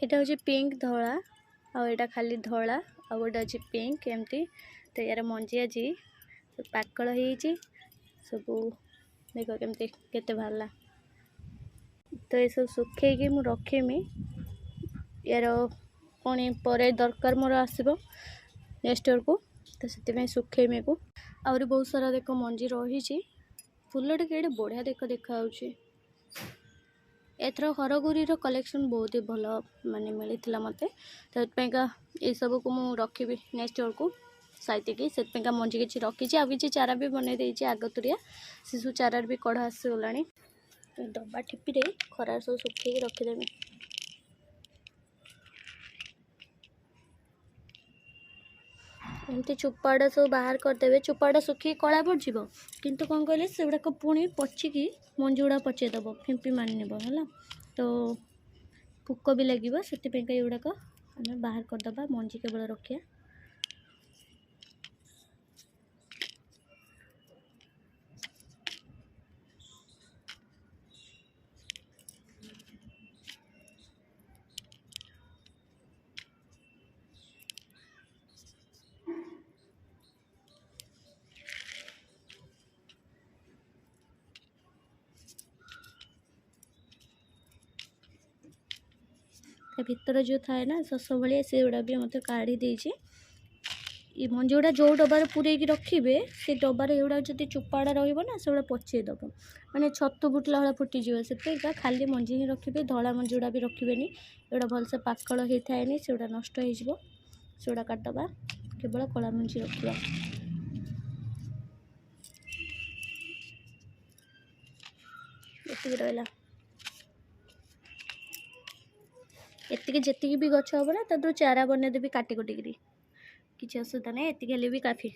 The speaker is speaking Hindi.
एटा हूँ पिंक धला आटा खाली धला आ गोटे अच्छे पिंक एमती तो यार मंजी आज पाकल हो सब देख केमती केते बाहरला तो ये सब सुखेकी मु रखेमी यार पुणी पर दरकार मोर आसब नेक्स्ट इयर को तो से सुखेमी को आहरी बहुत सारा देख मंजी रही फुलटे केड़े बढ़िया देख देखा एथर हरगुरी कलेक्शन बहुत ही भल माने मिलता मत तो ये सब को मुझे रखी नेक्स्ट इयर को साइतिकी से मंजी किसी रखी आ कि चारा भी बनई देती आगतुरिया शिशु चारा भी कढ़ा आसगला डब्बा ठिपी खरार सब सुखे रखीदेमी एमती चोपाड़ा सब बाहर करदे चोपाड़ा सुखी कला पड़ किंतु कौन कहले से गुड़ाक पुणी पचिकी मंजी गुड़ा पचेदब फिंपी मानब है तो पोक भी लगे से गुड़ाक आम बाहर करदे मंजी केवल रखिया भितर जो थाए ना शस भाया से गुड़ा भी मत काढ़ी देजे ये मंजी गुड़ा जो डबार पूरे रखिए से डबार एगुड़ा जब चोपाड़ा रहा से गुड़ा पचेदब मैंने छतु फुटला भाया फुटीज से खाली मंजी ही रखिए धला मंजी गुड़ा भी रखिए एगुड़ा भलसे पाकल होता है से गुड़ा नष्ट हो गुड़ा काटदबा केवल कला मंजी रखा रहा एतिके जेतिकी भी गछ हम ना तर चारा बनईदेवी काटी कुटिकी किसी असुविधा नहीं एतिक भी काफी।